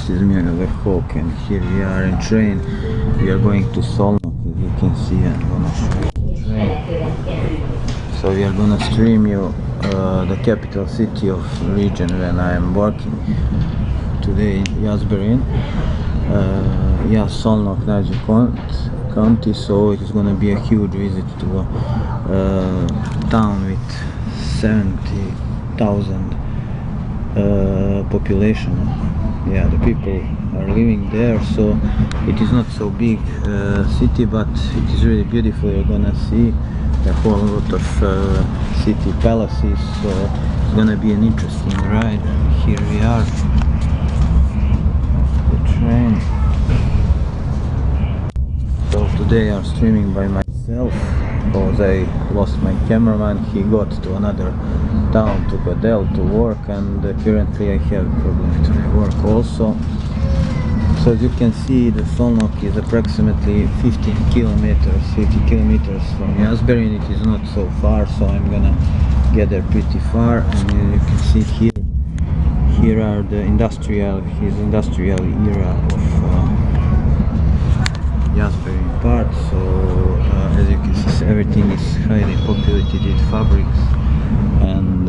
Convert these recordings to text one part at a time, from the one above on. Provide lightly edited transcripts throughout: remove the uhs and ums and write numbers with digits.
this is the Hawk, and here we are in train. We are going to Solnok, as you can see. I'm gonna show you the train. So we are gonna stream you the capital city of the region when I am working today in Jászberény, Jász-Nagykun-Szolnok county. So it is gonna be a huge visit to a town with 70,000 population. Yeah, the people are living there, so it is not so big city, but it is really beautiful. You're gonna see a whole lot of city palaces, so it's gonna be an interesting ride. Here we are, the train. So today I'm streaming by myself because I lost my cameraman. He got to another town, to Godel, to work, and currently I have a problem with my work also. So as you can see, the Solnok is approximately 15 kilometers, 50 kilometers from Jászberény. It is not so far, so I'm gonna get there pretty far. And you can see here are the industrial era of Jászberény part. So as you can see, everything is highly populated with fabrics and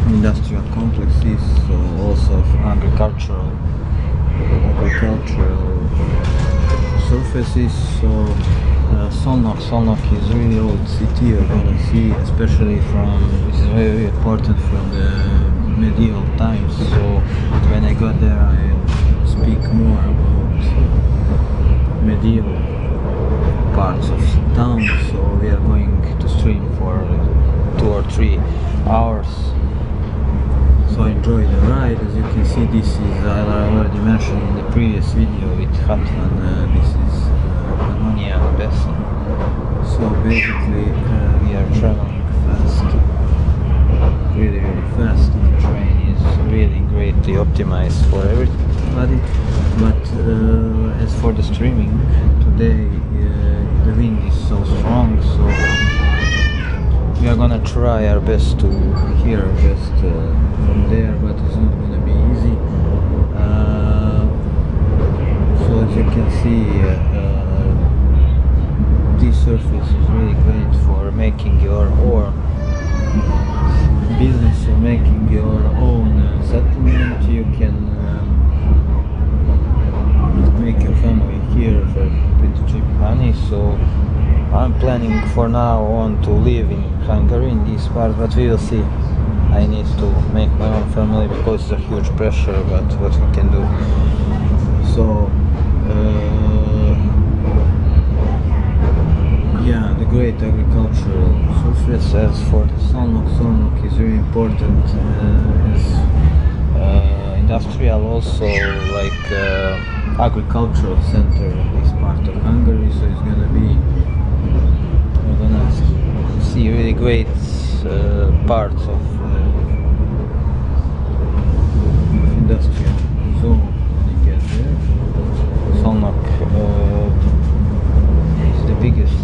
industrial complexes, so also agricultural surfaces. So Solnok is a really old city. You're gonna see, especially it's very important from the medieval times. So when I got there, I'll speak more about medieval parts of town. So we are going to stream for 2 or 3 hours. So enjoy the ride. As you can see, this is, I already mentioned in the previous video with Hatman, this is Pannonia Basin. So basically we are traveling fast, really fast. The train is really greatly optimized for everybody. But as for the streaming, today the wind is so strong, so we are gonna try our best to hear best from there, but it's not gonna be easy. So as you can see, this surface is really great for making your own business or making your own settlement. You can make your family here for pretty cheap money. So I'm planning for now on to live in Hungary in this part, but we will see. I need to make my own family because it's a huge pressure, but what we can do. So yeah, the great agricultural surface. As for the Solnok is very important as industrial, also like agricultural center of this part of Hungary. So it's gonna be, we're gonna see really great parts of industrial zone when you get there. Solnok is the biggest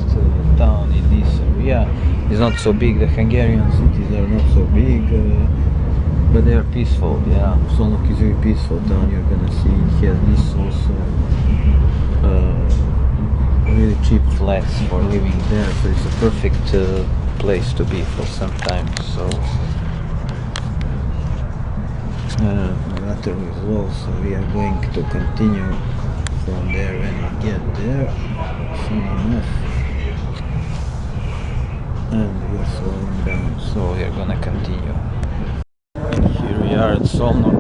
town in this area. It's not so big. The Hungarian cities are not so big, but they are peaceful. Yeah, Solnok is a very peaceful town. You're gonna see it has this also really cheap flats for living there, so it's a perfect place to be for some time. So the battery is low, so we are going to continue from there when we get there soon enough. And we are slowing down, so we are gonna continue. Here we are at Solnok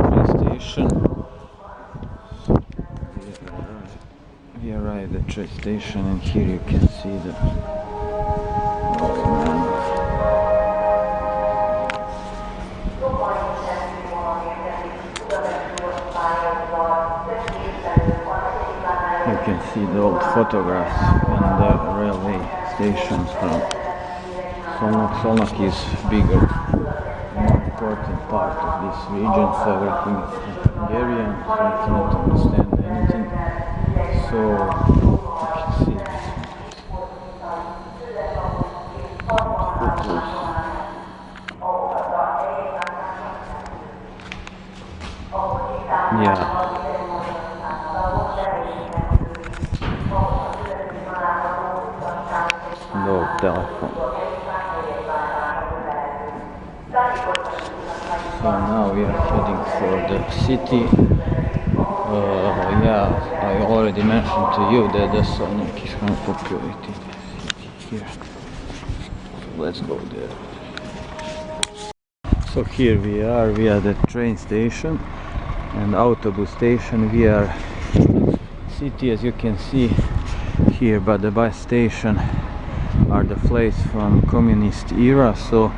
train station. We arrived at the train station, and here you can see the you can see the old photographs and the railway stations from Solnok. Solnok is bigger, more important part of this region, so everything is Hungarian, so I cannot understand anything. So you can see photos. Yeah. No telephone. So now we are heading for the city. Yeah, I already mentioned to you that the Solnok is more populated city here. So let's go there. So here we are the train station and autobus station. We are city, as you can see here, but the bus station are the flags from communist era. So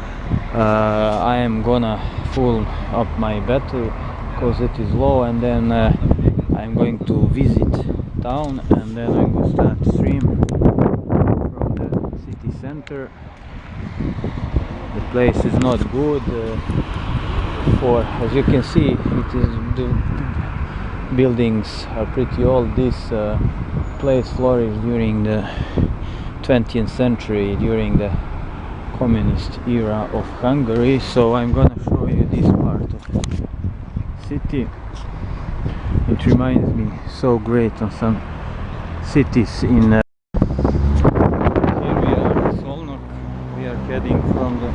I am gonna full up my battery because it is low, and then I'm going to visit town, and then I'm going to start stream from the city center. The place is not good for, as you can see, it is the buildings are pretty old. This place flourished during the 20th century, during the communist era of Hungary. So I'm gonna show you this part of the city. It reminds me so great of some cities in here we are in Solnok. We are heading from the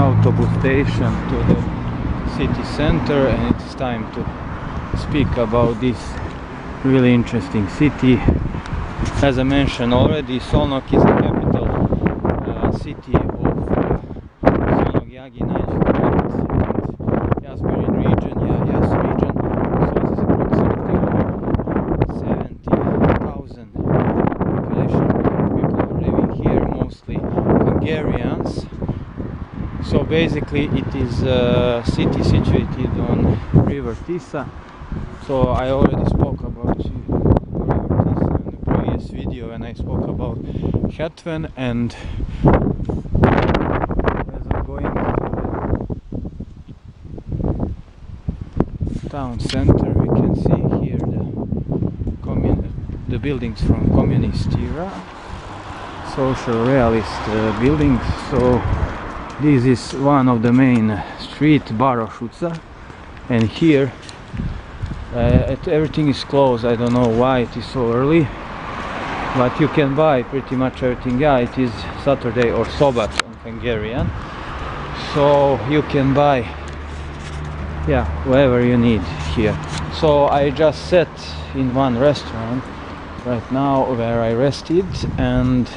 autobus station to the city center, and it's time to speak about this really interesting city. As I mentioned already, Solnok is the capital city of Solnok, Jász-Nagykun and Jászberény region, Jász region. So it is approximately over 70,000 population. People are living here, mostly Hungarians. So basically it is a city situated on river Tisza. So I already spoke about video when I spoke about Hetven, and as I'm going to the town center, we can see here the buildings from communist era, social realist buildings. So this is one of the main street, Városháza, and here everything is closed. I don't know why it is so early, but you can buy pretty much everything. Yeah, it is Saturday or Sobat on Hungarian, so you can buy, yeah, whatever you need here. So I just sat in one restaurant right now where I rested, and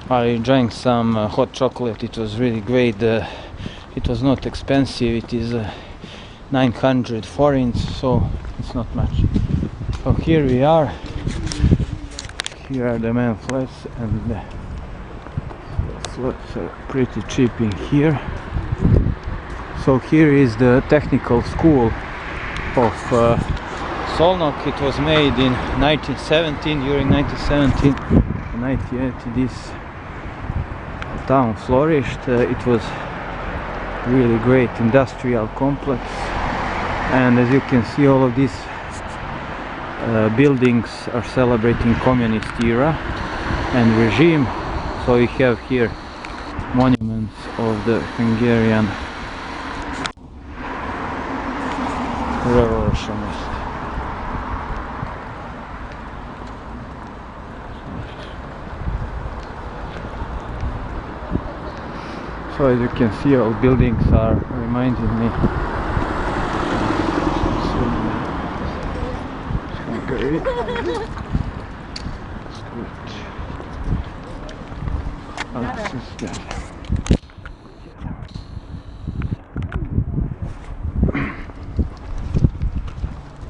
I drank some hot chocolate. It was really great. It was not expensive. It is 900 forints, so it's not much. So here we are. Here are the main flats, and the flats are pretty cheap in here. So here is the technical school of Solnok. It was made in 1917. During 1917 and 1980 this town flourished. It was really great industrial complex, and as you can see, all of these buildings are celebrating communist era and regime. So we have here monuments of the Hungarian revolutionists. So as you can see, all buildings are reminding me Hungary.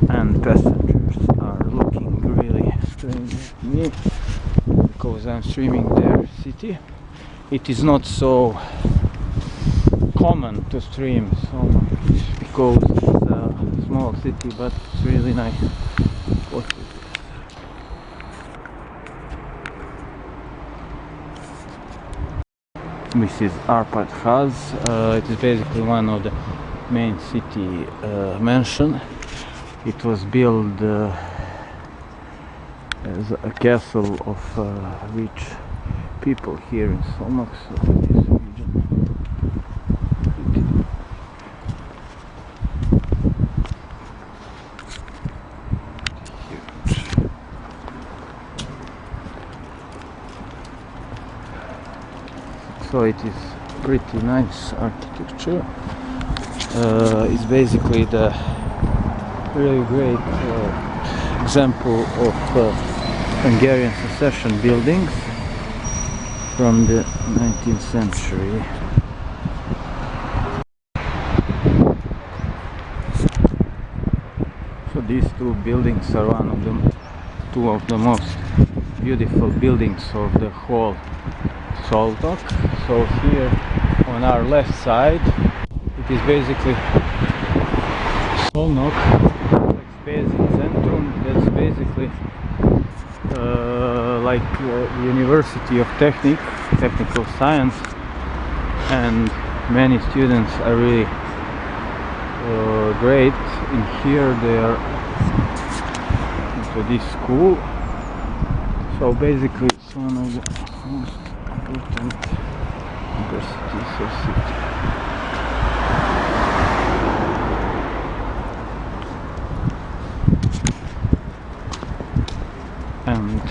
And passengers are looking really strange at me because I'm streaming their city. It is not so common to stream Solnok because it's a small city, but it's really nice. This is Austro-Hungaria. It is basically one of the main city mansion. It was built as a castle of rich people here in Solnok. So this region. so it is pretty nice architecture. It's basically the really great example of Hungarian succession buildings from the 19th century. So these two buildings are two of the most beautiful buildings of the whole Solnok. So here on our left side it is basically Solnok, that's basically like University of Technical Science, and many students are really great in here. They are into this school. So basically it's one of the most important universities of city. And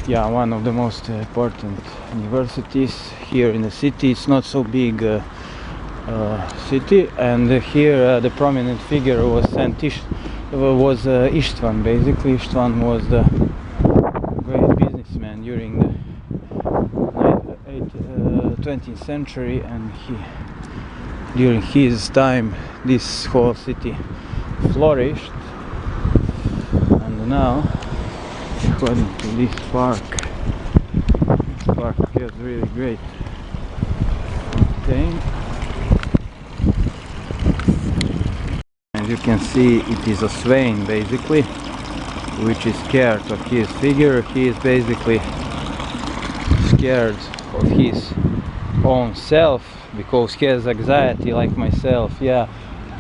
yeah, one of the most important universities here in the city. It's not so big city, and here the prominent figure was István. Basically, István was the great businessman during the 20th century, and during his time this whole city flourished. And now, according to this park is really great maintained. As you can see, it is a swain basically, which is scared of his figure. He is basically scared of his own self because he has anxiety like myself. Yeah,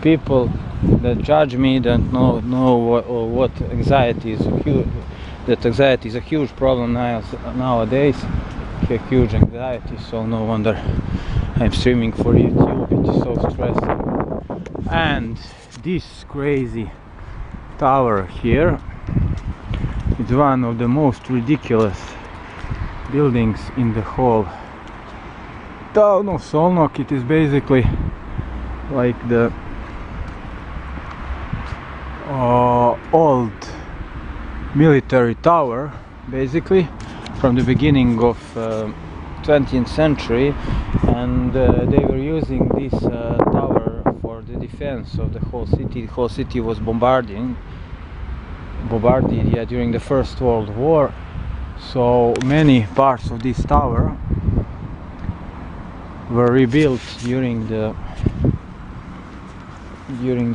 people that judge me don't know what anxiety is. That anxiety is a huge problem nowadays. I have huge anxiety, so no wonder I'm streaming for YouTube. It's so stressing. And this crazy tower here is one of the most ridiculous buildings in the whole town of Solnok. It is basically like the old military tower, basically from the beginning of 20th century, and they were using this tower for the defense of the whole city. The whole city was bombarded during the First World War. So many parts of this tower were rebuilt during the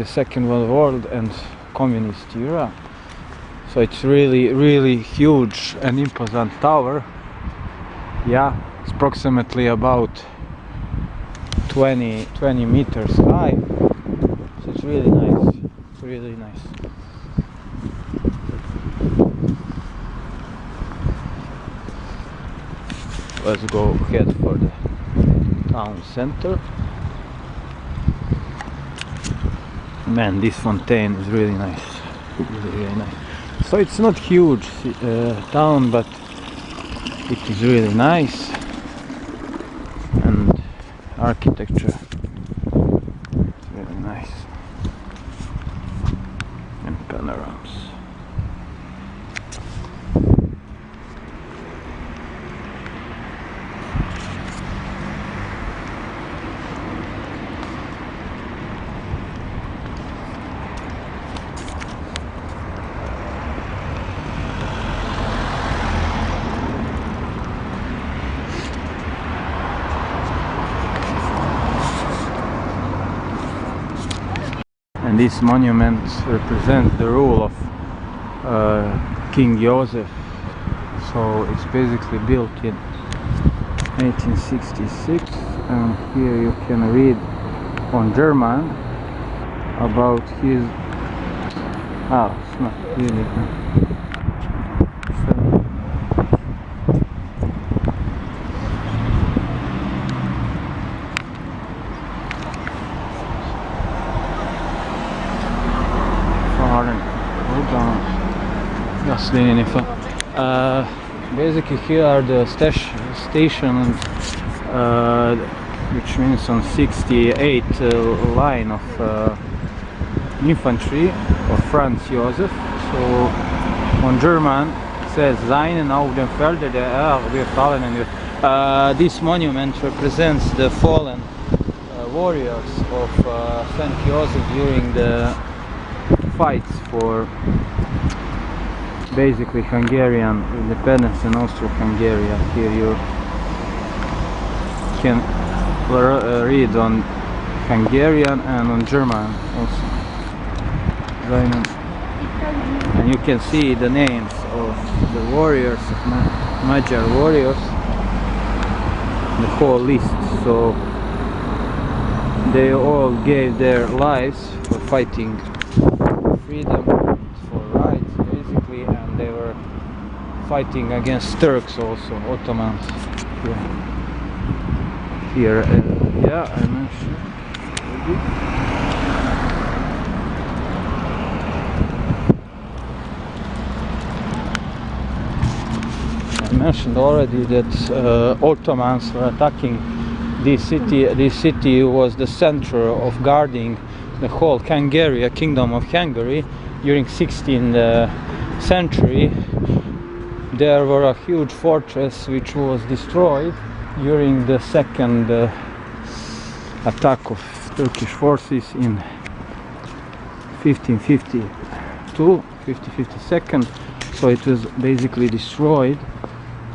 Second World War and communist era. So it's really huge and imposant tower. Yeah, it's approximately about 20 meters high. So it's really nice. It's really nice. Let's go head for the town center. Man, this fountain is really nice. Really nice. So it's not huge town, but it is really nice, and architecture is really nice, and panoramas. And this monument represents the rule of King Joszef. So it's basically built in 1866, and here you can read on German about his it's not really basically here are the stations, which means on 68 line of infantry of Ferenz Joszef. So on German it says Seinen auf dem Felde der Gefallenen. This monument represents the fallen warriors of St. Joseph during the fights for basically Hungarian independence in Austro-Hungaria. Here you can read on Hungarian and on German also. And you can see the names of the warriors, Magyar warriors, the whole list. So they all gave their lives for fighting freedom, for rights basically, and they were fighting against Turks also, Ottomans. Here, yeah, I mentioned. I mentioned already that Ottomans were attacking this city. This city was the center of guarding the whole Hungary, Kingdom of Hungary, during 16th century. There were a huge fortress which was destroyed during the second attack of Turkish forces in 1552, 1552. So it was basically destroyed,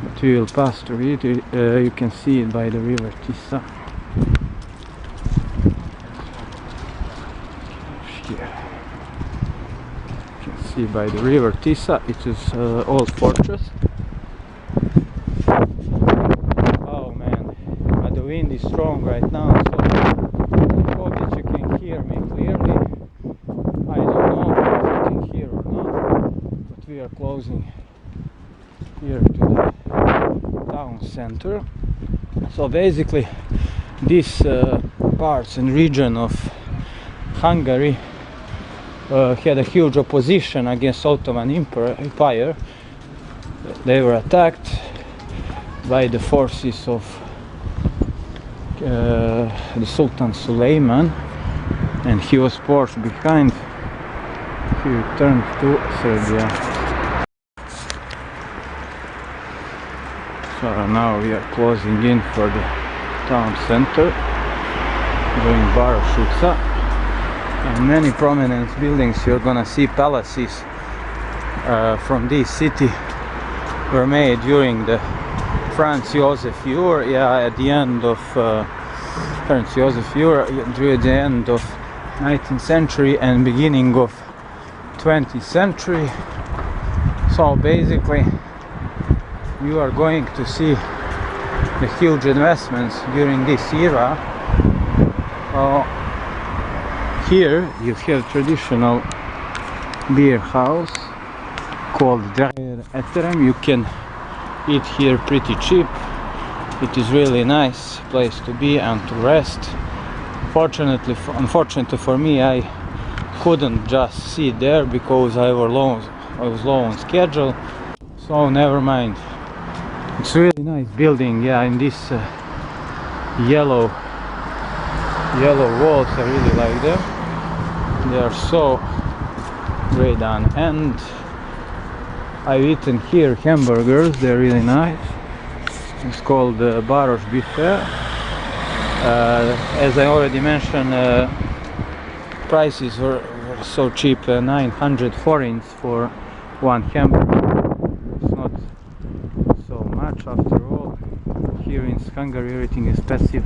but we will pass through it. You can see it by the river Tisza. Here. You can see by the river Tisza, it is old fortress. Oh man, but the wind is strong right now, so I hope that you can hear me clearly. I don't know if you can hear or not, but we are closing here to the town center. So basically this parts and region of Hungary had a huge opposition against Ottoman Empire. They were attacked by the forces of the Sultan Suleiman, and he was forced behind. He returned to Serbia. So now we are closing in for the town center, going Városháza, and many prominent buildings. You're gonna see palaces from this city were made during the Ferenz Joszef year, at the end of Ferenz Joszef year, through the end of 19th century and beginning of 20th century. So basically you are going to see the huge investments during this era. Here you have traditional beer house called Eterem. You can eat here pretty cheap. It is really nice place to be and to rest. Unfortunately for me, I couldn't just sit there because I was low on schedule. So never mind. It's really nice building, in this yellow walls. I really like them. They are so great done, and I've eaten here hamburgers. They're really nice. It's called Baros Buffet. As I already mentioned, prices were so cheap, 900 forints for one hamburger. It's not so much after all. Here in Hungary everything is expensive.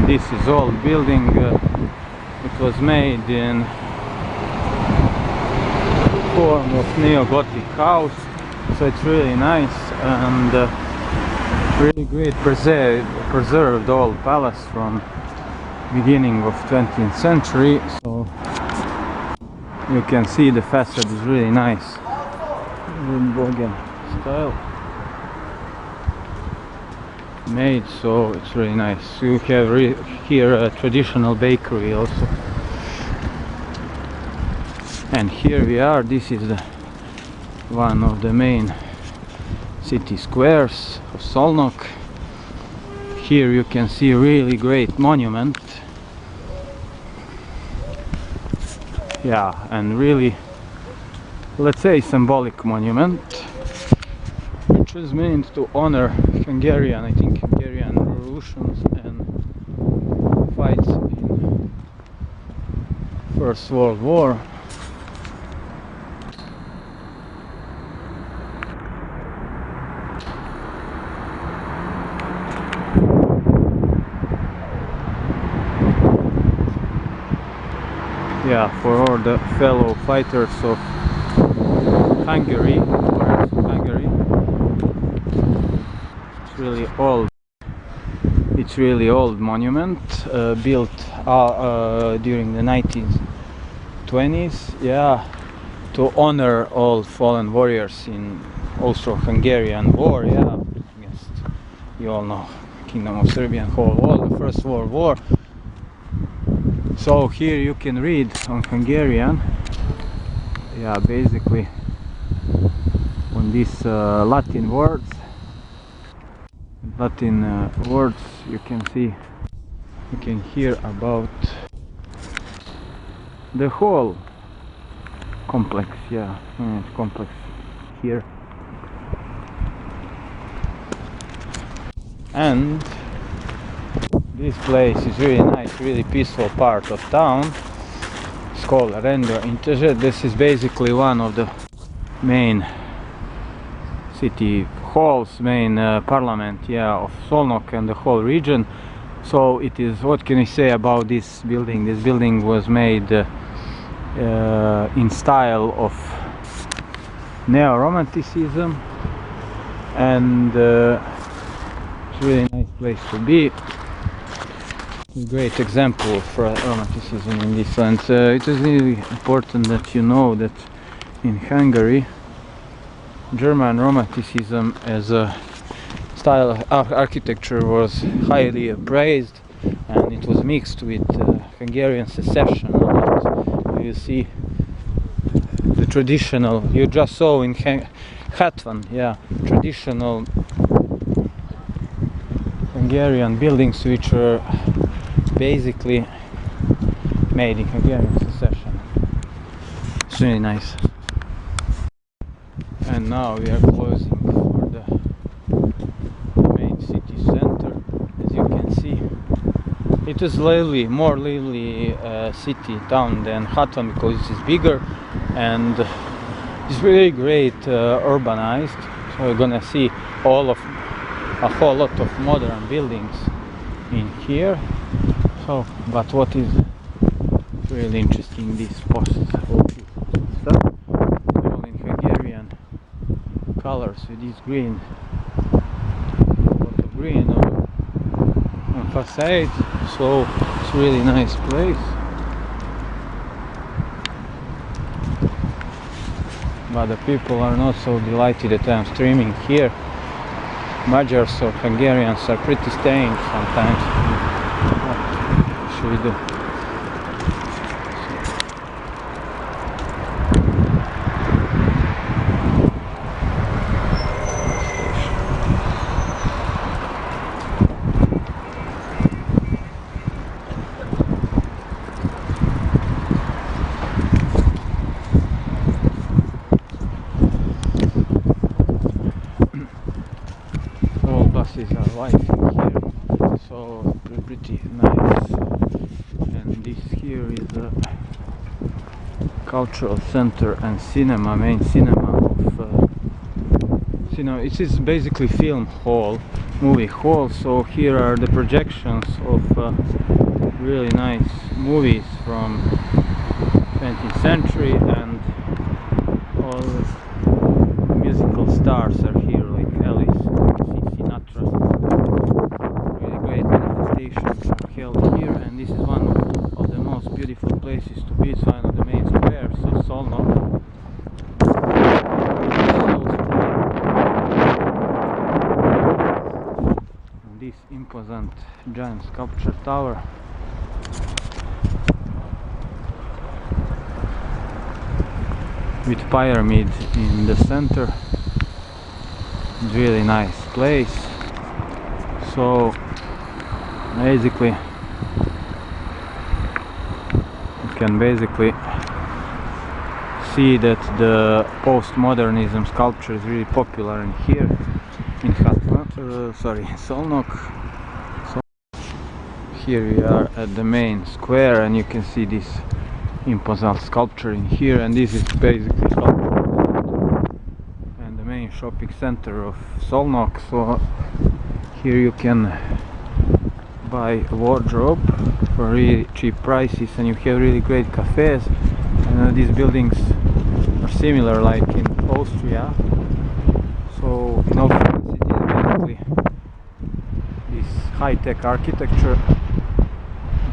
This is old building. It was made in form of neo-Gothic house, so it's really nice and really great preserved old palace from beginning of 20th century. So you can see the facade is really nice, Bogen style. made, so it's really nice. You have here a traditional bakery also. And here we are. This is one of the main city squares of Solnok. Here you can see a really great monument. Yeah, and really, let's say, symbolic monument, which was meant to honor Hungarian, I think, Hungarian revolutions and fights in First World War. Yeah, for all the fellow fighters of Hungary, Hungary. It's really old. It's really old monument, built during the 1920s. Yeah, to honor all fallen warriors in Austro-Hungarian War. Yeah, I guess you all know Kingdom of Serbian whole war, the First World War. So here you can read on Hungarian, yeah, basically on these Latin words. You can see, you can hear about the whole complex. Yeah, complex here. And this place is really nice, really peaceful part of town. It's called Rendo Integer. This is basically one of the main city halls, main parliament, yeah, of Solnok and the whole region. So it is, what can I say about this building? This building was made in style of neo-romanticism, and it's a really nice place to be. A great example for romanticism in this land. It is really important that you know that in Hungary, German romanticism as a style of architecture was highly appraised, and it was mixed with Hungarian secession a lot. You see the traditional, you just saw in Hatvan, yeah, traditional Hungarian buildings which were basically made in Hungarian secession. It's really nice. And now we are closing for the main city center. As you can see, it is more lively city town than Hatvan because it is bigger, and it's really great urbanized. So we're gonna see a whole lot of modern buildings in here. So, but what is really interesting, this post stuff, all in Hungarian colors with this green, on facade. So it's a really nice place. But the people are not so delighted that I'm streaming here. Magyars or Hungarians are pretty strange sometimes. What should we do? Buses are lighting here, so pretty nice. And this here is a cultural center and cinema, main cinema of it is basically film hall, movie hall. So here are the projections of really nice movies from 20th century, and all the musical stars are here, like Alice. Really great manifestations are held here, and this is one of the most beautiful places to be. It's one of the main squares of Solnok. imposant giant sculpture tower. With pyramid in the center. Really nice place. So basically you can basically see that the postmodernism sculpture is really popular in here in Solnok. So here we are at the main square, and you can see this imposant sculpture in here, and this is basically and the main shopping center of Solnok. So here you can buy a wardrobe for really cheap prices, and you have really great cafes. And these buildings are similar like in Austria. So in Austrian cities basically this high-tech architecture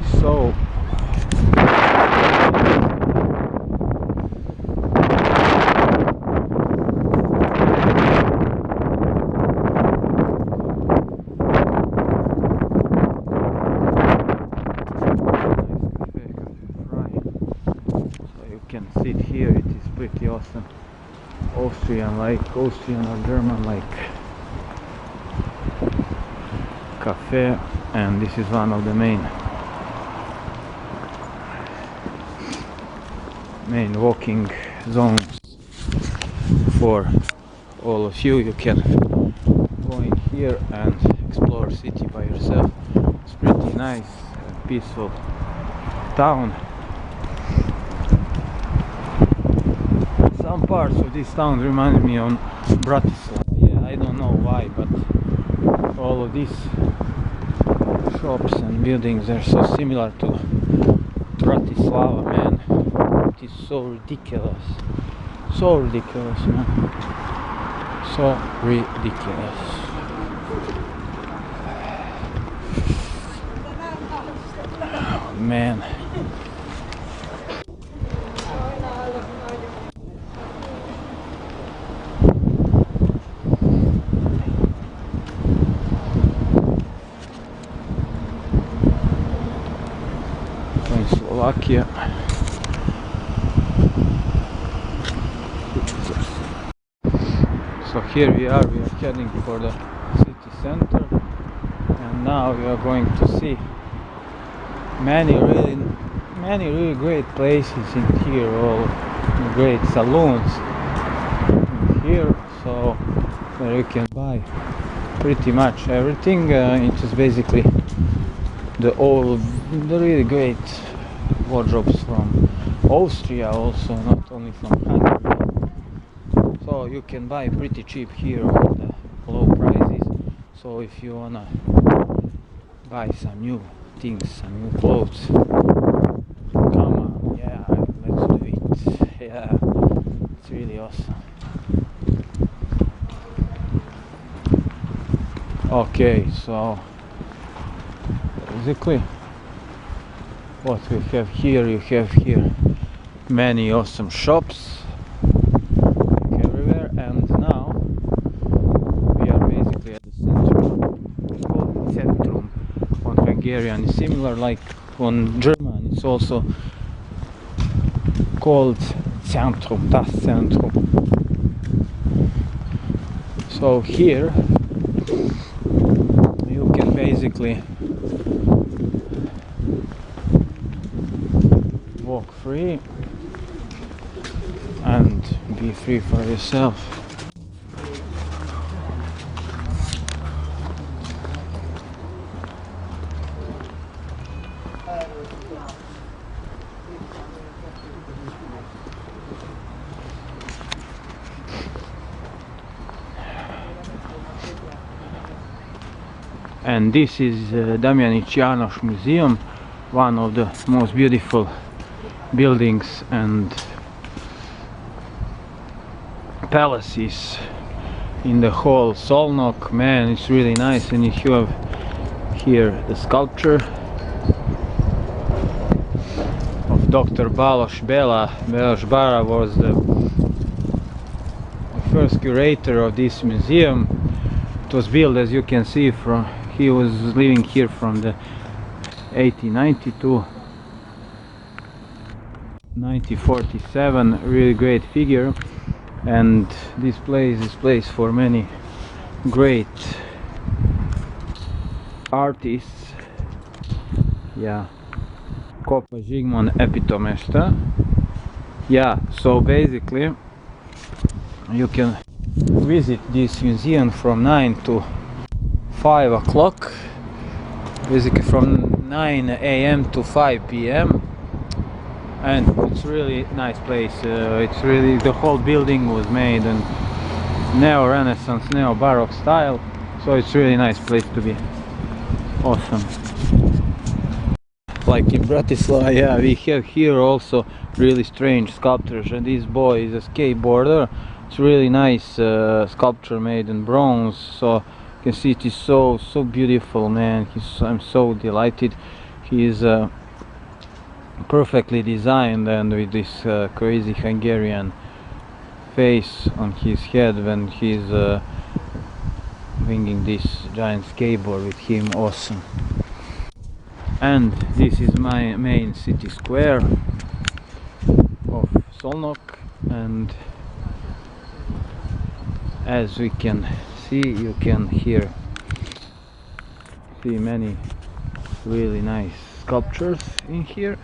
is so sit here. It is pretty awesome. Austrian or German like cafe, and this is one of the main walking zones for all of you. You can go in here and explore city by yourself. It's pretty nice and peaceful town. Some parts of this town remind me of Bratislava. Yeah, I don't know why, but all of these shops and buildings are so similar to Bratislava, man. It is so ridiculous. So ridiculous, man. So ridiculous. Oh, man. Slovakia. So here we are heading for the city center, and now we are going to see many really great places in here, all great saloons in here, so where you can buy pretty much everything. It is basically the really great wardrobes from Austria, also not only from Hungary. So you can buy pretty cheap here on the low prices. So if you wanna buy some new things, some new clothes, come on, yeah, let's do it. Yeah, it's really awesome. Okay, so basically what we have here, you have here many awesome shops everywhere, and now we are basically at the center. It's called Centrum on Hungarian. It's similar like on German, it's also called Centrum, das Centrum. So here you can basically walk free and be free for yourself. And this is Damjanich János Museum, one of the most beautiful buildings and palaces in the whole Solnok. Man, it's really nice. And you have here the sculpture of Dr. Balázs Béla. Balázs Béla was the first curator of this museum. It was built, as you can see from He was living here from the 1890 to 1947. Really great figure, and this place is place for many great artists. Yeah, Kopa Zsigmond epitomester. Yeah, so basically you can visit this museum from 9 to 5 o'clock, basically from 9 a.m. to 5 p.m. and it's really nice place. It's really, the whole building was made in neo-Renaissance, neo-Baroque style, so it's really nice place to be. Awesome. Like in Bratislava, yeah, we have here also really strange sculptures, and this boy is a skateboarder. It's really nice sculpture made in bronze, so you can see it is so beautiful, man. I'm so delighted. He's perfectly designed, and with this crazy Hungarian face on his head when he's bringing this giant skateboard with him. Awesome. And this is my main city square of Solnok, and as we can see, you can here see many really nice sculptures in here.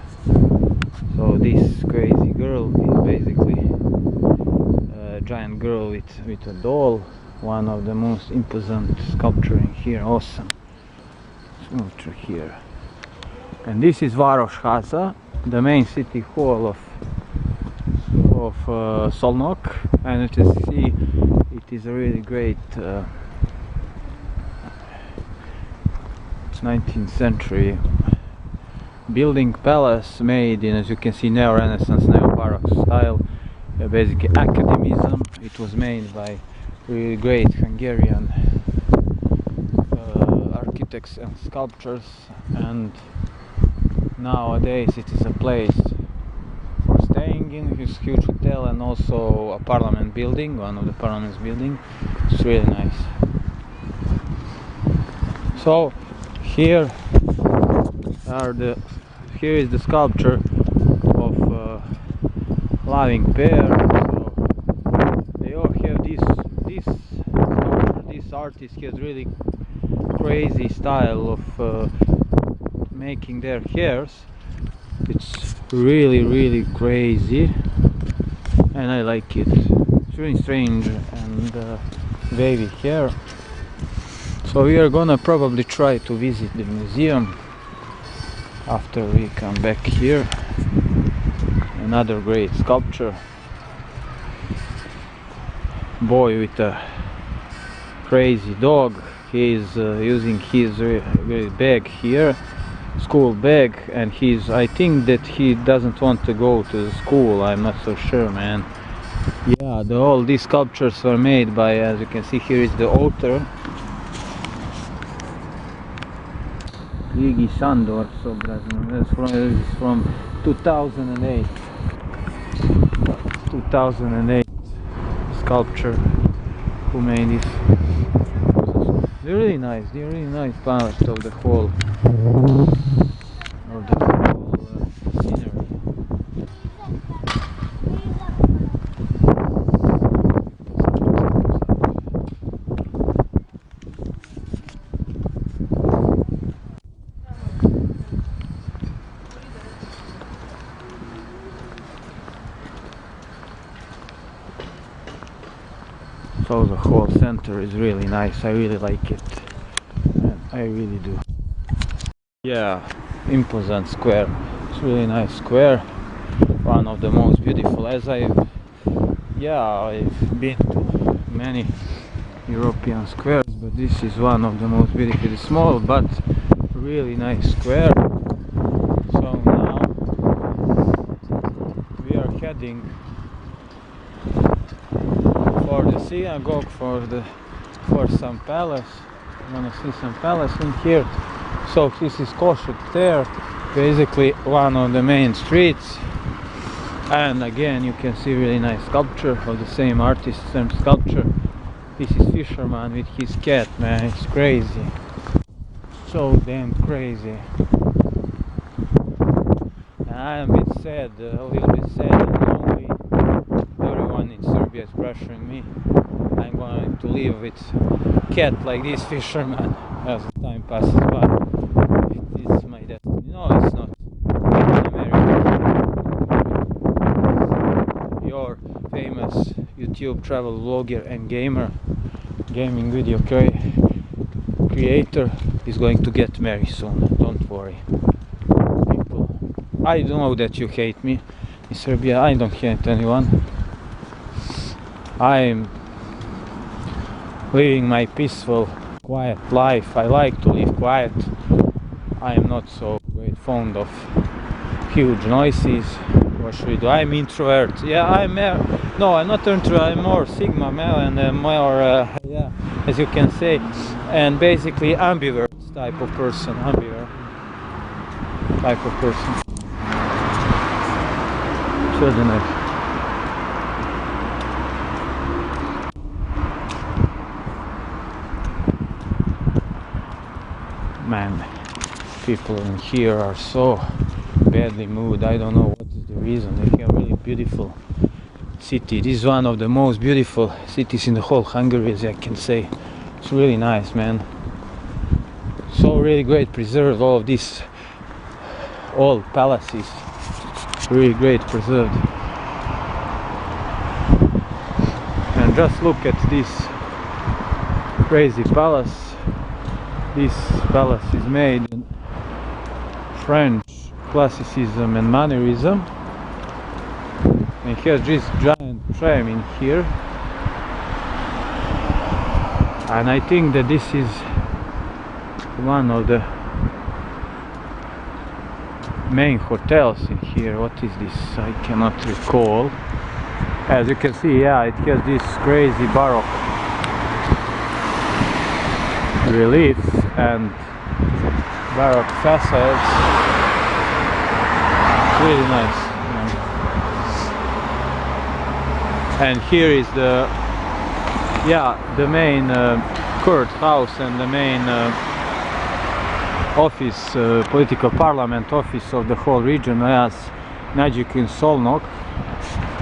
So this crazy girl is basically a giant girl with a doll, one of the most imposant sculpture in here. Awesome sculpture here. And this is Városháza, the main city hall of Solnok, and as you see, it is a really great 19th century building, palace made in, as you can see, neo-Renaissance, neo-Baroque style. Basically academism. It was made by really great Hungarian architects and sculptors, and nowadays it is a place for staying in, his huge hotel, and also a parliament building, one of the parliament's building. It's really nice. So here is the sculpture of loving pair. So they all have this sculpture. This artist has really crazy style of making their hairs. It's really crazy, and I like it. It's really strange and wavy hair. So we are gonna probably try to visit the museum after we come back here. Another great sculpture. Boy with a crazy dog. He is using his really bag here, school bag, and I think that he doesn't want to go to school. I'm not so sure, man. Yeah, all these sculptures were made by, as you can see, here is the author, Igi Sandor. So this is from 2008. 2008 sculpture. Who made this? They're really nice part of the whole scenery. So the whole center is really nice. I really like it. I really do. Yeah, imposant square. It's really nice square. One of the most beautiful. I've been to many European squares, but this is one of the most beautiful. It's small but really nice square. So now we are heading for the synagogue, for some palace. I'm gonna see some palace in here. So this is Kossuth there, basically one of the main streets. And again, you can see really nice sculpture of the same artist, same sculpture. This is fisherman with his cat, man. It's crazy. so damn crazy. And I'm a bit sad, a little bit sad and lonely. Everyone in Serbia is pressuring me. I'm going to live with cat like this fisherman as time passes by. It is my destiny. No, it's not. In America. Your famous YouTube travel vlogger and gaming video creator is going to get married soon. Don't worry. People, I know that you hate me in Serbia. I don't hate anyone. I'm living my peaceful, quiet life. I like to live quiet. I am not so great fond of huge noises. What should we do? I'm introvert. Yeah, I'm not introvert. I'm more sigma male and more yeah, as you can say, and basically ambivert type of person. Ambivert type of person. Man, people in here are so badly moved. I don't know what is the reason. They have really beautiful city. This is one of the most beautiful cities in the whole Hungary, as I can say. It's really nice, man. So really great preserved, all of these old palaces. Really great preserved. And just look at this crazy palace. This palace is made in French Classicism and Mannerism. And it has this giant tram in here. And I think that this is one of the main hotels in here. What is this? I cannot recall. As you can see, yeah, it has this crazy baroque relief and baroque facades. Really nice. And here is the main courthouse and the main office, political parliament office of the whole region, Jász-Nagykun-Szolnok.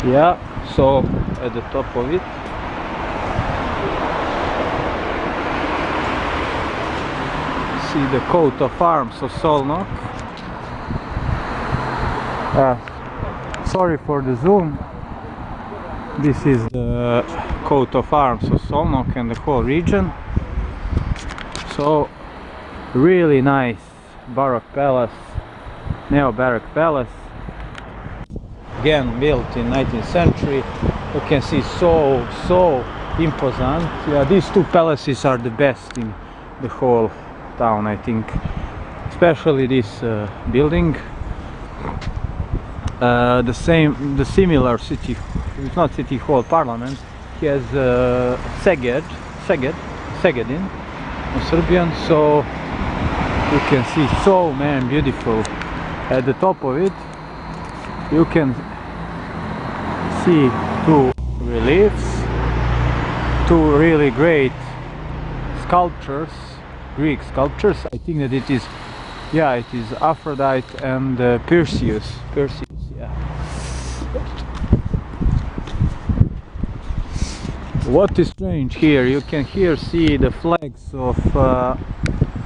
Yeah, so at the top of it. See the coat of arms of Solnok. Sorry for the zoom. This is the coat of arms of Solnok and the whole region. So really nice baroque palace, neo-baroque palace. Again built in 19th century. You can see so imposant. Yeah, these two palaces are the best in the whole town, I think. Especially this building. The similar city, it's not city hall, parliament. He has Segedin in Serbian, so you can see so beautiful. At the top of it you can see two reliefs, two really great sculptures, Greek sculptures. I think that it is Aphrodite and Perseus, yeah. What is strange here, you can here see the flags of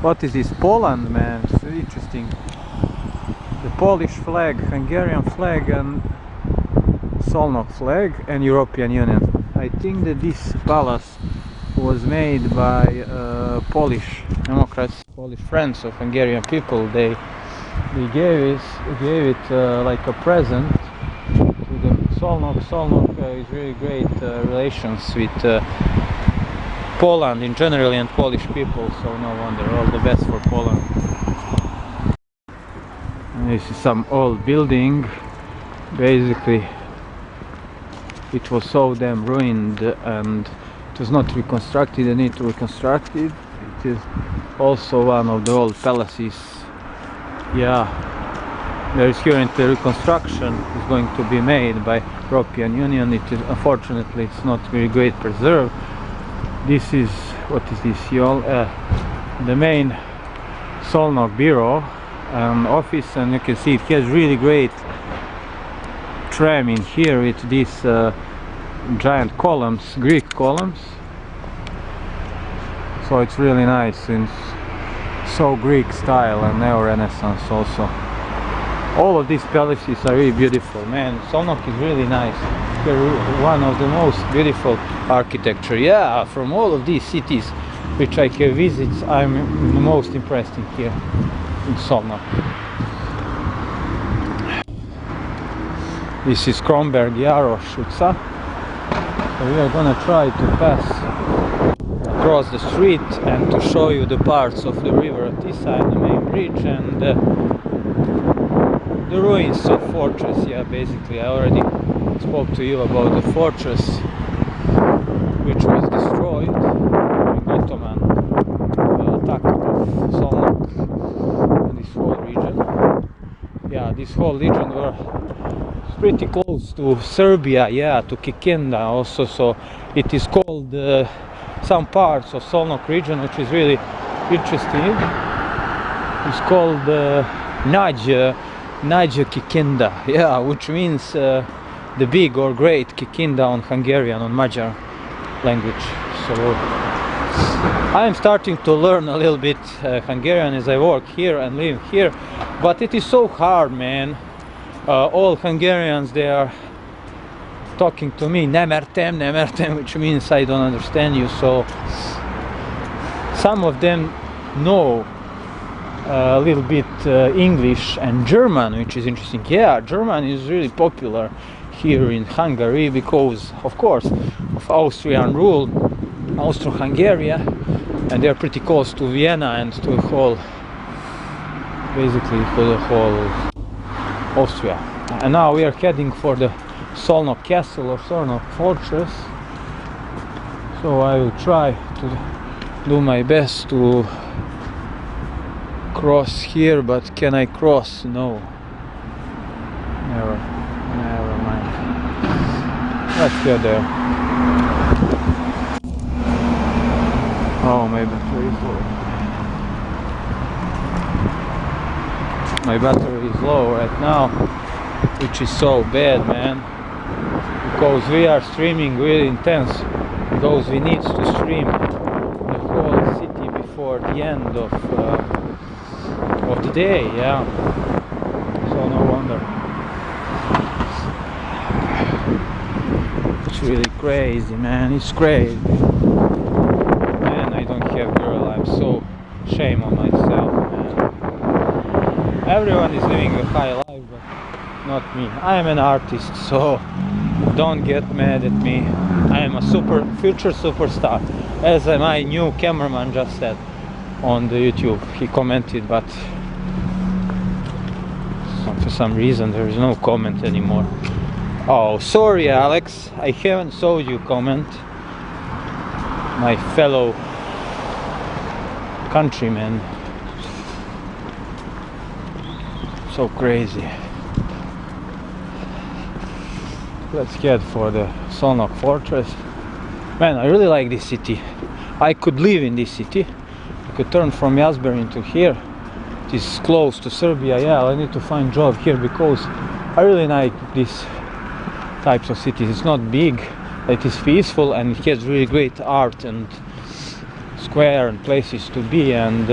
what is this, Poland, man. It's very interesting. The Polish flag, Hungarian flag and Solnok flag and European Union. I think that this palace was made by Polish Democrats, Polish friends of Hungarian people. They gave it like a present to the Solnok. Solnok is really great relations with Poland in general and Polish people, so no wonder. All the best for Poland. And this is some old building. Basically it was so damn ruined and it was not reconstructed. They need to reconstruct it. It is also one of the old palaces. Yeah, there is here the reconstruction is going to be made by European Union. It is, unfortunately, it's not very great preserved. This is, what is this? The main Solnok bureau and office, and you can see it has really great tram in here with these giant columns, Greek columns. So it's really nice in so Greek style and neo-Renaissance also. All of these palaces are really beautiful, man. Solnok is really nice. They're one of the most beautiful architecture. Yeah, from all of these cities which I have visited, I'm the most impressed in here, in Solnok. This is Kromberg Járos utca. So we are gonna try to pass across the street and to show you the parts of the river Tisza and the main bridge and the ruins of fortress. Yeah, basically I already spoke to you about the fortress which was destroyed during Ottoman attack of Solnok and this whole region. Yeah, this whole region were pretty close to Serbia, yeah, to Kikinda also, so it is called some parts of Solnok region which is really interesting. It's called Nagy Kikinda, yeah, which means the big or great Kikinda on Hungarian, on Magyar language. So I am starting to learn a little bit Hungarian as I work here and live here, but it is so hard, man. All Hungarians, they are talking to me nem értem, which means I don't understand you. So some of them know a little bit English and German, which is interesting. Yeah, German is really popular here in Hungary because, of course, of Austrian rule, Austro-Hungaria, and they are pretty close to Vienna and to the whole, basically for the whole Austria. And now we are heading for the Solnok castle or Solnok fortress. So I will try to do my best to cross here, but can I cross? No. Never mind. Let's get there. Oh, my battery is low. My battery is low right now, which is so bad, man, because we are streaming really intense, because we need to stream the whole city before the end of the day, yeah, so no wonder. It's really crazy, man, it's crazy. Man, I don't have girl, I'm so shame on myself, man. Everyone is living a high life, but not me. I am an artist, so don't get mad at me. I am a future superstar, as my new cameraman just said on the YouTube. He commented, but for some reason there is no comment anymore. Oh, sorry Alex, I haven't saw you comment. My fellow countrymen. So crazy. Let's get for the Solnok fortress. Man, I really like this city. I could live in this city. I could turn from Jászberény to here. It is close to Serbia. Yeah, I need to find job here because I really like these types of cities. It's not big, it is peaceful, and it has really great art and square and places to be, and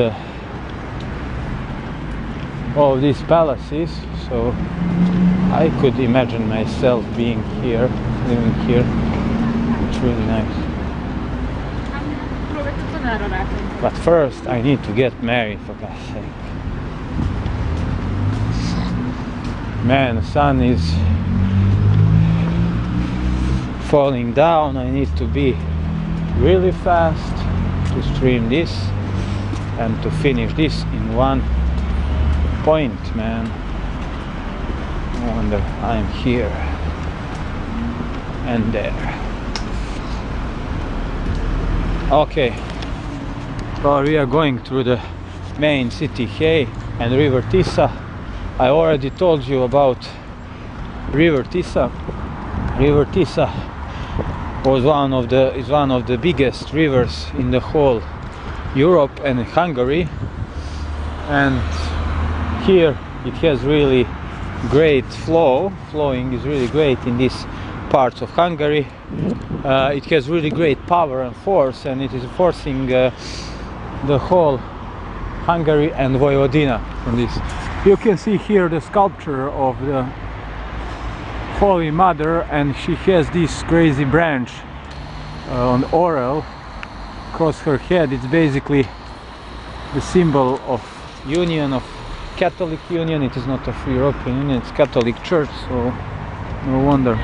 all these palaces. So I could imagine myself being here, living here. It's really nice. But first I need to get married, for God's sake. Man, the sun is falling down. I need to be really fast to stream this and to finish this in one point, man. No wonder I'm here and there. Okay, so we are going through the main city Hay and river Tisza. I already told you about river Tisza. River Tisza is one of the biggest rivers in the whole Europe and Hungary. and here it has really great flowing is really great in these parts of Hungary. It has really great power and force, and it is forcing the whole Hungary and Vojvodina from this. You can see here the sculpture of the Holy Mother, and she has this crazy branch on oral across her head. It's basically the symbol of union, of Catholic Union. It is not of European Union, it's Catholic Church, so no wonder.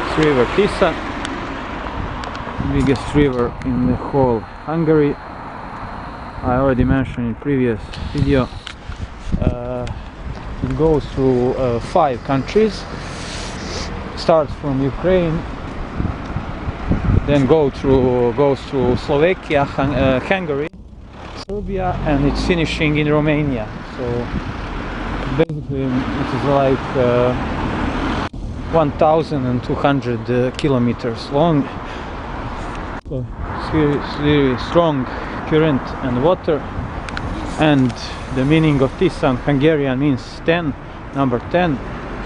It's river Tisza, biggest river in the whole Hungary. I already mentioned in previous video. It goes through 5 countries. Starts from Ukraine, then goes through Slovakia, Hungary, Serbia, and it's finishing in Romania. So basically it is like 1,200 kilometers long. So it's really strong current and water, and the meaning of Tisza in Hungarian means 10, number 10.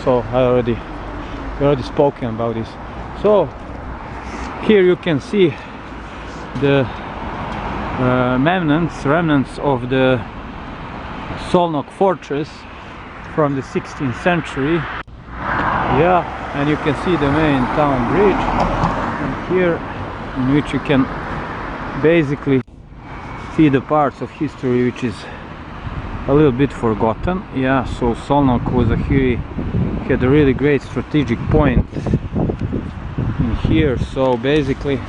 So we already spoken about this. So here you can see the remnants of the Solnok fortress from the 16th century. Yeah, and you can see the main town bridge, and here in which you can basically see the parts of history which is a little bit forgotten. Yeah, so Solnok was had a really great strategic point in here. So basically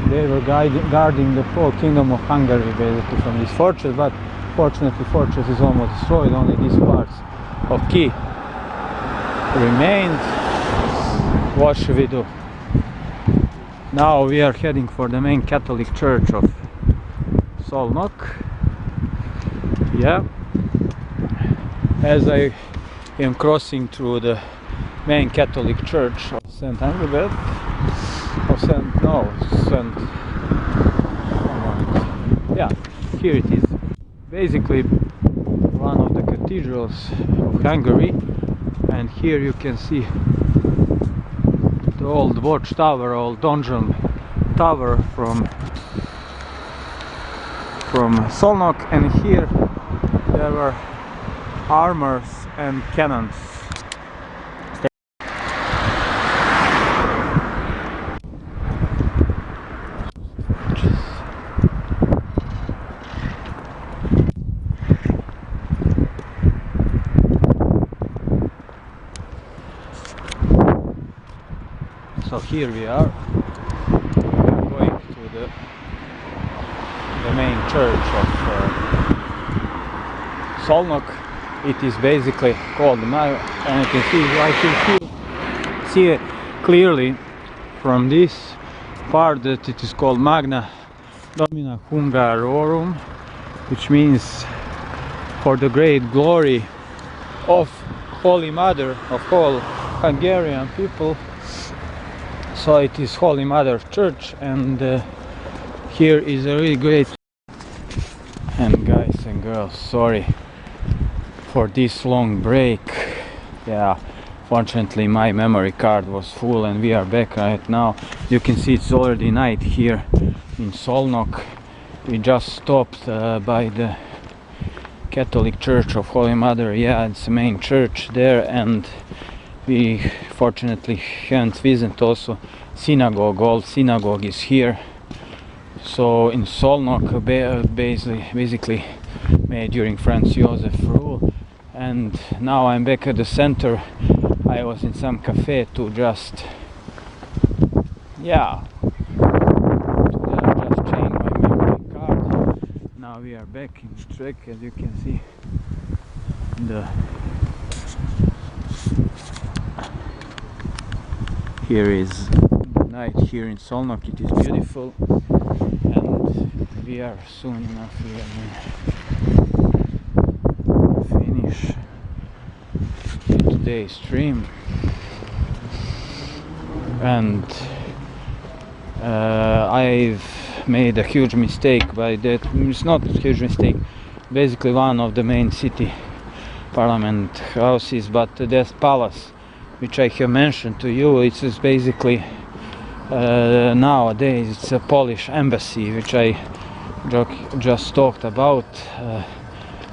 they were guarding the whole Kingdom of Hungary basically from this fortress, but fortunately fortress is almost destroyed. Only these parts of key remained. What should we do? Now we are heading for the main Catholic Church of Solnok. Yeah, as I am crossing through the main Catholic Church of St. Ambassade, yeah, here it is. Basically one of the cathedrals of Hungary, and here you can see the old watchtower, old donjon tower from Solnok, and here there were armors and cannons. So here we are going to the main church of Solnok. It is basically called the Mayo, and you can see clearly from this part that it is called Magna Domina Hungarorum, which means for the great glory of Holy Mother of all Hungarian people. So it is Holy Mother Church, and here is a really great. And guys and girls, sorry for this long break. Yeah, fortunately my memory card was full, and we are back right now. You can see it's already night here in Solnok. We just stopped by the Catholic Church of Holy Mother. Yeah, it's the main church there, and we fortunately can't visit also synagogue. Old synagogue is here. So in Solnok, basically made during Ferenz Joszef rule. And now I'm back at the center. I was in some cafe to just just change my memory card. Now we are back in track, as you can see. Here is the night here in Solnok. It is beautiful, and we are soon enough finish today's stream. And I've made a huge mistake by that. It's not a huge mistake, basically one of the main city parliament houses, but this palace which I have mentioned to you, it's basically nowadays it's a Polish embassy, which I just talked about,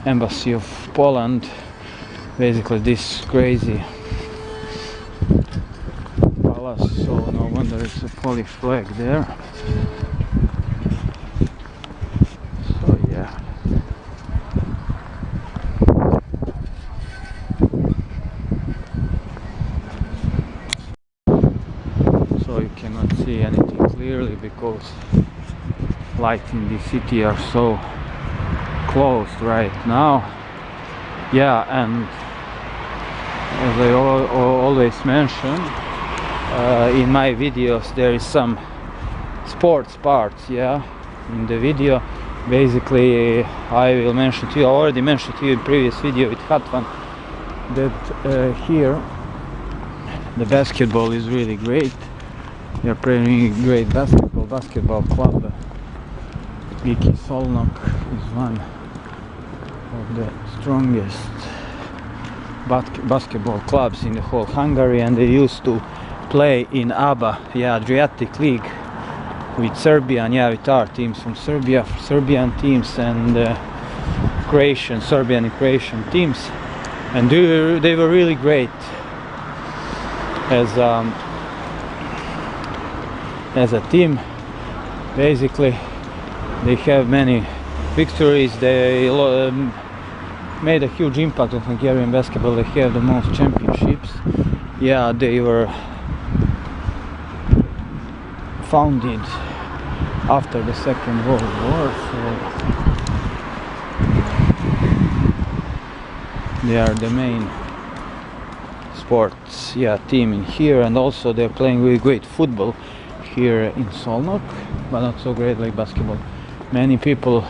embassy of Poland. Basically this crazy palace, so no wonder it's a Polish flag there. So yeah. So you cannot see anything clearly because lights in the city are so closed right now. Yeah, and as I always mention in my videos, there is some sports parts, yeah, in the video. Basically, I will mention to you, I already mentioned to you in previous video with Hatvan, that here the basketball is really great. They are playing great basketball club. BK Szolnok is one of the strongest basketball clubs in the whole Hungary, and they used to play in ABBA, yeah, Adriatic League, with Serbian, yeah, with our teams from Serbia, Serbian teams, and Croatian, Serbian and Croatian teams, and they were really great as a team. Basically, they have many victories. They made a huge impact on Hungarian basketball. They have the most championships. Yeah, they were founded after the Second World War, so they are the main sports, yeah, team in here, and also they're playing really great football here in Solnok, but not so great like basketball. Many people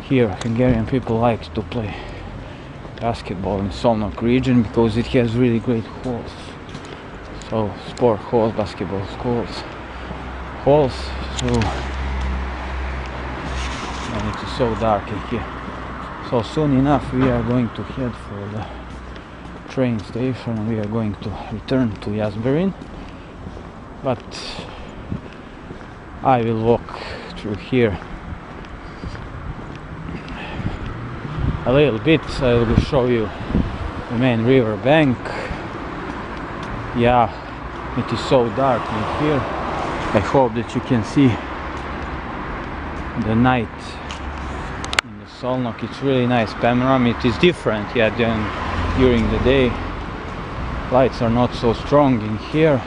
here, Hungarian people, like to play basketball in Solnok region because it has really great halls. So sport halls, basketball schools, halls. So and it is so dark in here. So soon enough we are going to head for the train station and we are going to return to Jászberény. But I will walk through here a little bit. I will show you the main river bank. Yeah, it is so dark in here. I hope that you can see the night in the Solnok. It's really nice panorama. It is different, yeah, than during the day. Lights are not so strong in here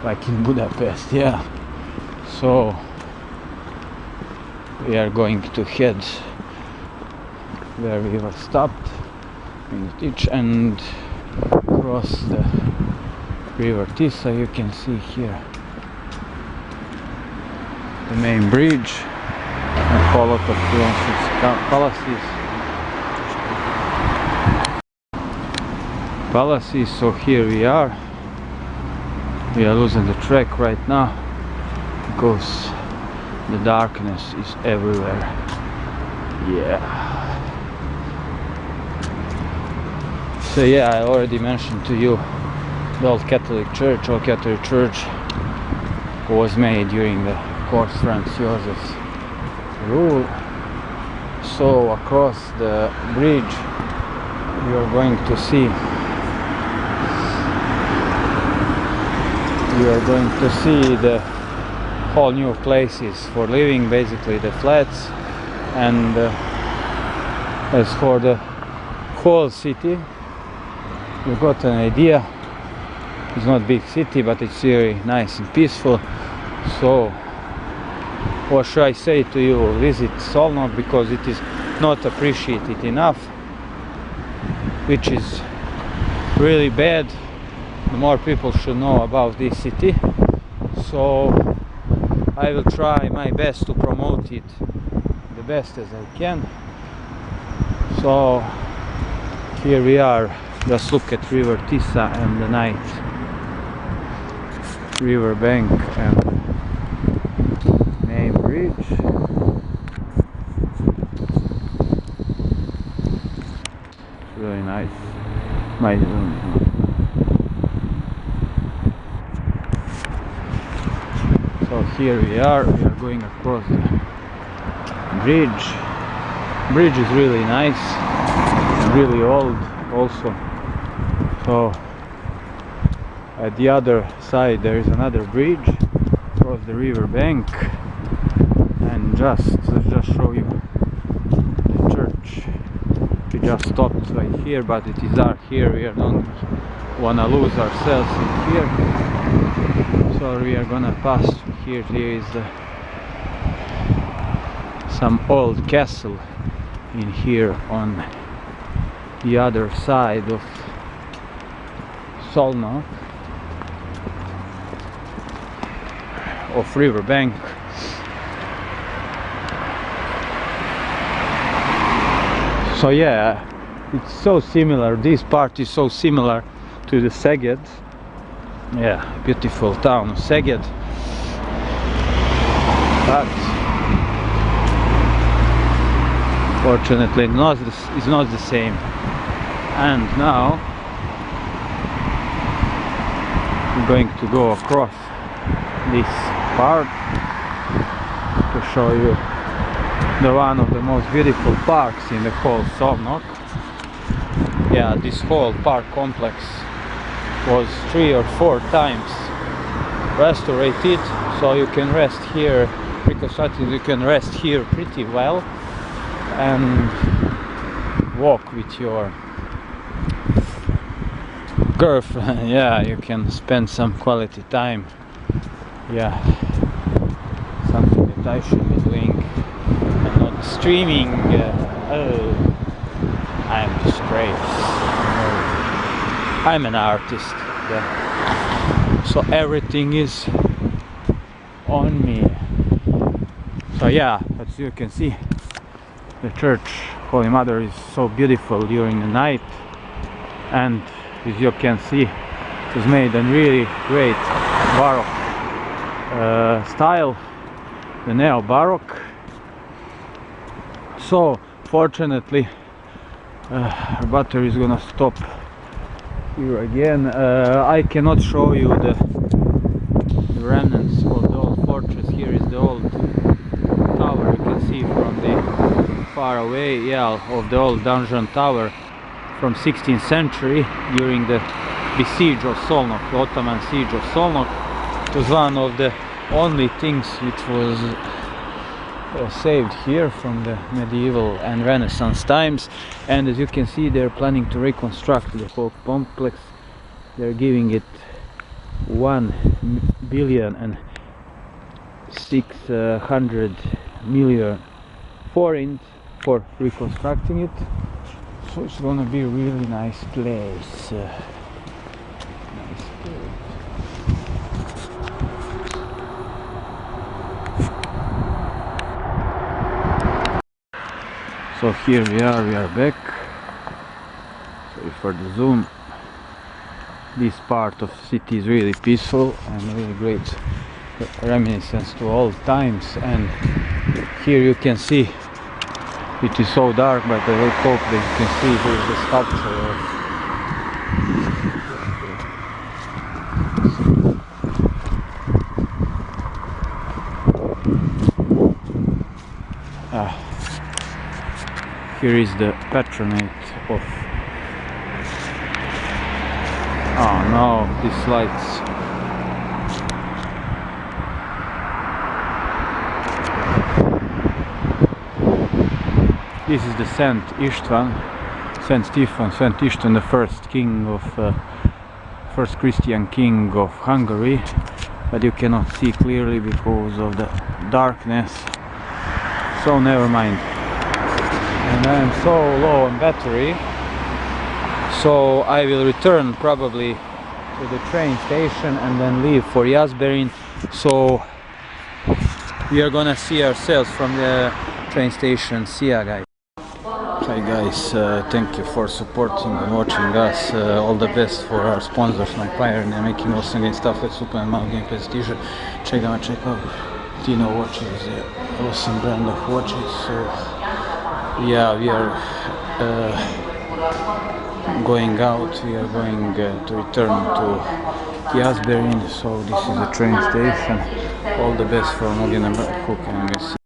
like in Budapest, yeah. So we are going to head where we were stopped in the ditch and cross the river Tisza. You can see here the main bridge and a lot of palaces. So here we are losing the track right now because the darkness is everywhere. Yeah. So yeah, I already mentioned to you the old Catholic Church was made during the course Ferenz Joszef's rule. So across the bridge you are going to see the whole new places for living, basically the flats. And as for the whole city, you got an idea. It's not a big city, but it's very nice and peaceful. So what should I say to you? Visit Solnok, because it is not appreciated enough, which is really bad. The more people should know about this city. So I will try my best to promote it the best as I can. So here we are. Just look at river Tisza and the night. river bank and main bridge. It's really nice. My So here we are going across the bridge. Bridge is really nice and really old also. So at the other side there is another bridge across the river bank, and let's just show you the church. We just stopped right here, but it is dark here. We don't wanna lose ourselves in here, so we are gonna pass here. There is some old castle in here on the other side of Solnok, of river bank. So yeah, it's so similar. This part is so similar to the Szeged. Yeah, beautiful town of Szeged, but fortunately it's not the same. And now I'm going to go across this part to show you the one of the most beautiful parks in the whole Solnok. Yeah, this whole park complex was 3 or 4 times restorated, so you can rest here, reconstructed, you can rest here pretty well and walk with your girlfriend. Yeah, you can spend some quality time. Yeah, something that I should be doing and not streaming. Oh, I'm disgraced. I'm an artist. Yeah. So everything is on me. So yeah, as you can see, the church Holy Mother is so beautiful during the night, and as you can see, it was made in really great Baroque style, the neo-Baroque. So fortunately our battery is gonna stop here again. I cannot show you the remnants of the old fortress. Here is the old tower, you can see from the far away, yeah, of the old dungeon tower from 16th century during the siege of Solnok, the Ottoman siege of Solnok. It was one of the only things which was saved here from the medieval and Renaissance times. And as you can see, they're planning to reconstruct the whole complex. They're giving it 1,600,000,000 forints for reconstructing it. So it's gonna be a really nice place. So here we are back. Sorry for the zoom. This part of the city is really peaceful and really great reminiscence to old times. And here you can see, it is so dark, but I will hope that you can see here is the sculpture of here is the patronate of... Oh no, these lights. This is the Saint Stephen, the first king of, first Christian king of Hungary, but you cannot see clearly because of the darkness. So never mind. And I am so low on battery, so I will return probably to the train station and then leave for Jászberény. So we are gonna see ourselves from the train station. See ya, guys. Hi guys, thank you for supporting and watching us. All the best for our sponsors from Prior. They're making awesome game stuff at Super and Mal Game Pass t-shirt. Check out Tino watches, awesome brand of watches. So yeah, we are going out. We are going to return to Jászberény. So this is the train station. All the best from Ognjen-the Black.